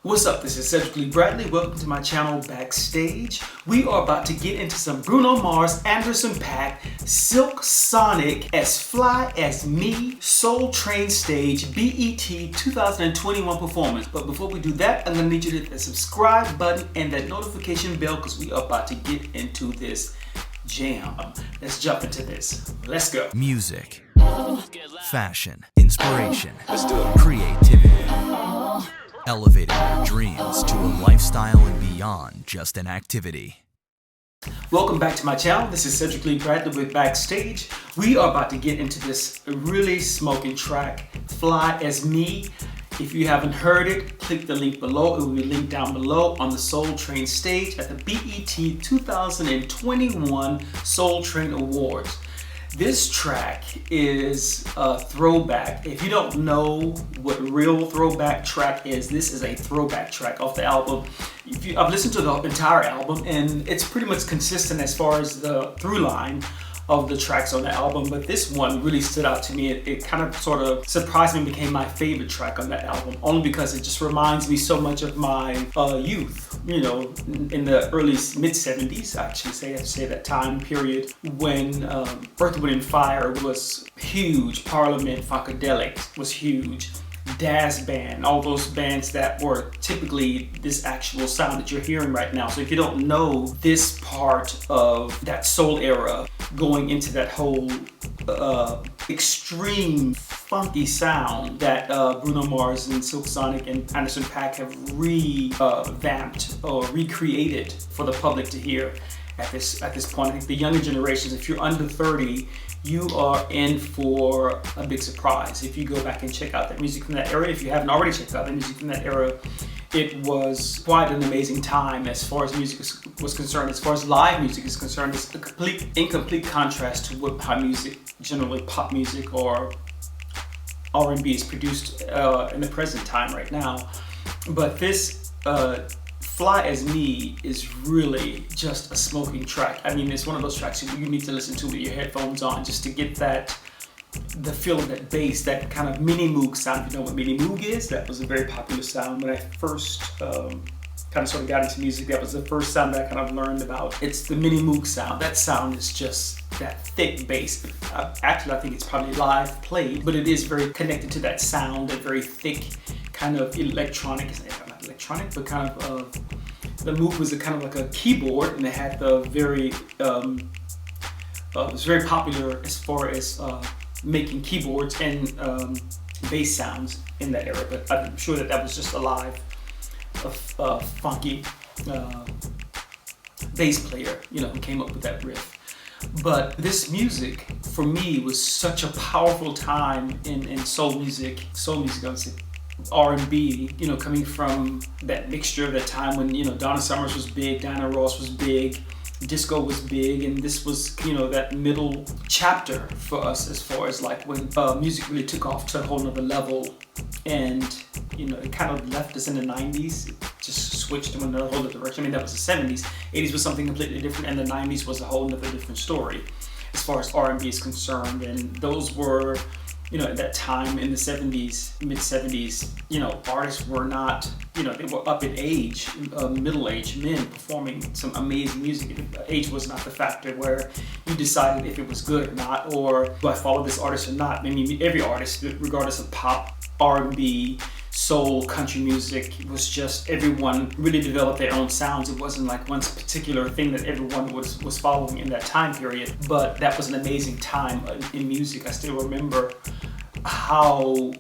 What's up? This is Cedric Bradley. Welcome to my channel, Backstage. We are about to get into some Bruno Mars, Anderson.Paak, Silk Sonic, As Fly As Me, Soul Train Stage, BET 2021 performance. But before we do that, I'm going to need you to hit that subscribe button and that notification bell because we are about to get into this jam. Let's jump into this. Let's go. Music, fashion, inspiration, creativity. Elevating your dreams to a lifestyle and beyond just an activity. Welcome back to my channel. This is Cedric Bradley with Backstage. We are about to get into this really smoking track, Fly As Me. If you haven't heard it, click the link below. It will be linked down below on the Soul Train stage at the BET 2021 Soul Train Awards. This track is a throwback. If you don't know what real throwback track is, this is a throwback track off the album. I've listened to the entire album and it's pretty much consistent as far as the through line of the tracks on the album, but this one really stood out to me. It kind of sort of surprised me and became my favorite track on that album, only because it just reminds me so much of my youth, you know, in the early mid-70s, I actually say that time period when Earth, Wind & Fire was huge, Parliament, Funkadelic was huge, Daz Band, all those bands that were typically this actual sound that you're hearing right now. So if you don't know this part of that soul era, going into that whole extreme funky sound that Bruno Mars and Silk Sonic and Anderson.Paak have revamped or recreated for the public to hear at this point. I think the younger generations, if you're under 30, you are in for a big surprise if you go back and check out that music from that era. If you haven't already checked out the music from that era, it was quite an amazing time as far as music was concerned. As far as live music is concerned, it's in complete contrast to what generally pop music or R&B is produced in the present time right now. But this Fly As Me is really just a smoking track. I mean, it's one of those tracks you need to listen to with your headphones on just to get the feel of that bass, that kind of mini moog sound. If you know what mini moog is, that was a very popular sound when I first kind of sort of got into music. That was the first sound that I kind of learned about. It's the mini moog sound. That sound is just that thick bass. Actually, I think it's probably live played, but it is very connected to that sound, that very thick kind of electronic, not electronic, but kind of the Moog was kind of like a keyboard, and it had the very it was very popular as far as making keyboards and bass sounds in that era. But I'm sure that was just a live funky bass player, you know, who came up with that riff. But this music for me was such a powerful time in soul music. I would say R&B, you know, coming from that mixture of that time when, you know, Donna Summers was big, Diana Ross was big, disco was big, and this was, you know, that middle chapter for us as far as like when music really took off to a whole nother level. And, you know, it kind of left us in the 90s, it just switched in another whole other direction. I mean, that was the 70s. 80s was something completely different, and the 90s was a whole nother different story as far as R&B is concerned. And those were, you know, at that time in the 70s, mid-70s, you know, artists were not, you know, they were up in age, middle-aged men performing some amazing music. Age was not the factor where you decided if it was good or not, or do I follow this artist or not. I mean, every artist, regardless of pop, R&B, soul, country music, it was just everyone really developed their own sounds. It wasn't like one particular thing that everyone was following in that time period. But that was an amazing time in music. I still remember how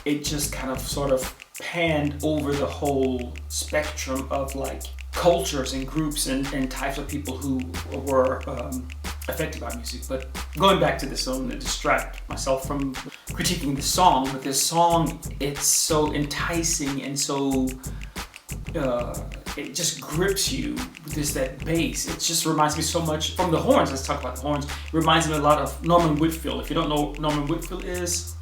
it just kind of sort of panned over the whole spectrum of like cultures and groups and types of people who were affected by music. But going back to this, I'm going to distract myself from critiquing the song. But this song, it's so enticing and so it just grips you with that bass. It just reminds me so much from the horns. Let's talk about the horns. It reminds me a lot of Norman Whitfield. If you don't know what Norman Whitfield is,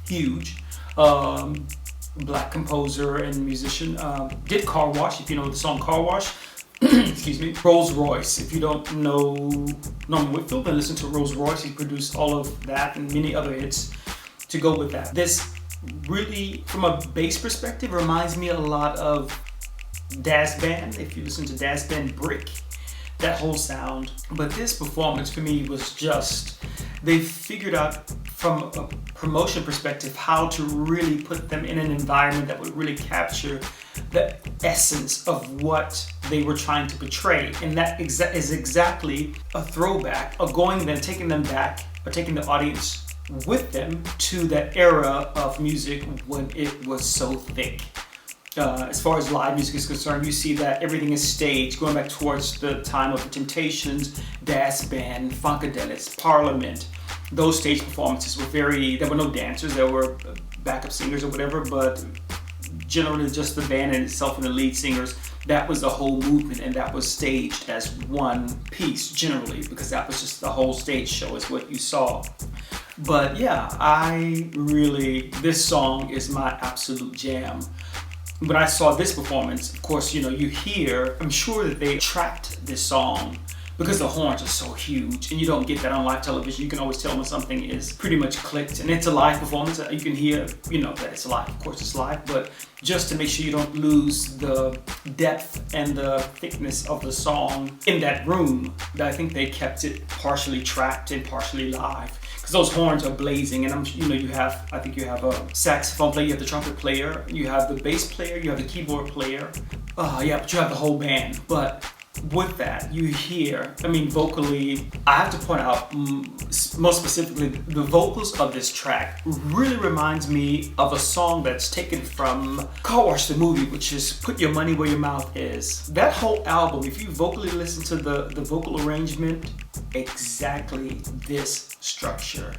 huge. Black composer and musician. Did Car Wash, if you know the song Car Wash. Excuse me. Rolls Royce. If you don't know Norman Whitfield, then listen to Rolls Royce. He produced all of that and many other hits to go with that. This really, from a bass perspective, reminds me a lot of Das Band. If you listen to Das Band Brick, that whole sound. But this performance for me was just, they figured out from a promotion perspective how to really put them in an environment that would really capture the essence of what they were trying to portray. And that is exactly a throwback of going then taking them back, or taking the audience with them to that era of music when it was so thick. As far as live music is concerned, you see that everything is staged, going back towards the time of the Temptations, Das Band, Funkadelics, Parliament. Those stage performances were there were no dancers, there were backup singers or whatever, but generally just the band in itself and the lead singers. That was the whole movement, and that was staged as one piece generally, because that was just the whole stage show is what you saw. But yeah, this song is my absolute jam. When I saw this performance, of course, you hear, I'm sure that they tracked this song because the horns are so huge, and you don't get that on live television. You can always tell when something is pretty much clicked, and it's a live performance. You can hear, that it's live. Of course it's live, but just to make sure you don't lose the depth and the thickness of the song in that room, I think they kept it partially tracked and partially live. Because those horns are blazing, and you have a saxophone player, you have the trumpet player, you have the bass player, you have the keyboard player. But you have the whole band. But with that, you hear, vocally, I have to point out, most specifically, the vocals of this track really reminds me of a song that's taken from Car Wash the movie, which is Put Your Money Where Your Mouth Is. That whole album, if you vocally listen to the vocal arrangement, exactly this structure,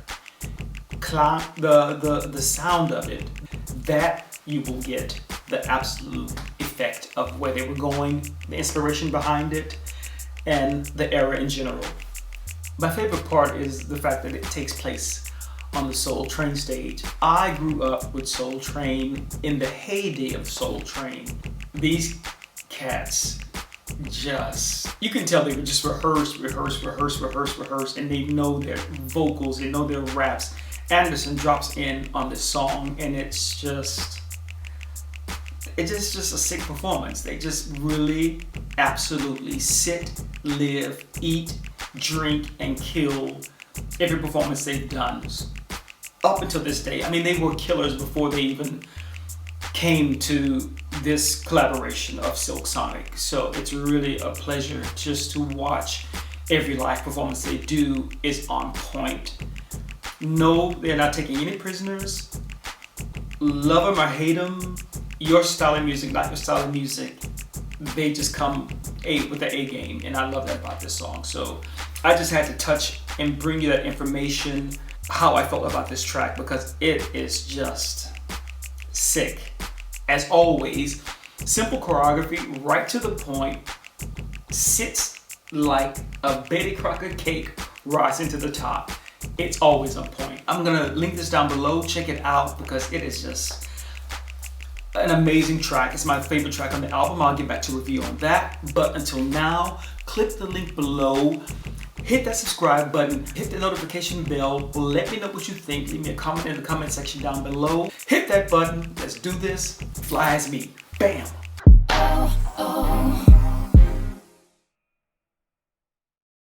the sound of it, that you will get the absolute effect of where they were going, the inspiration behind it, and the era in general. My favorite part is the fact that it takes place on the Soul Train stage. I grew up with Soul Train in the heyday of Soul Train. These cats you can tell they would just rehearse, and they know their vocals, they know their raps. Anderson drops in on this song, and it's just a sick performance. They just really absolutely sit, live, eat, drink, and kill every performance they've done up until this day. They were killers before they even came to this collaboration of Silk Sonic. So it's really a pleasure just to watch. Every live performance they do is on point. No, they're not taking any prisoners. Love them or hate them, your style of music, not your style of music, they just come with the A game, and I love that about this song. So I just had to touch and bring you that information, how I felt about this track, because it is just sick. As always, simple choreography, right to the point, sits like a Betty Crocker cake rising to the top. It's always on point. I'm gonna link this down below, check it out, because it is just an amazing track. It's my favorite track on the album. I'll get back to review on that. But until now, click the link below, hit that subscribe button, hit the notification bell, let me know what you think, leave me a comment in the comment section down below. Hit that button, let's do this, fly as me, bam.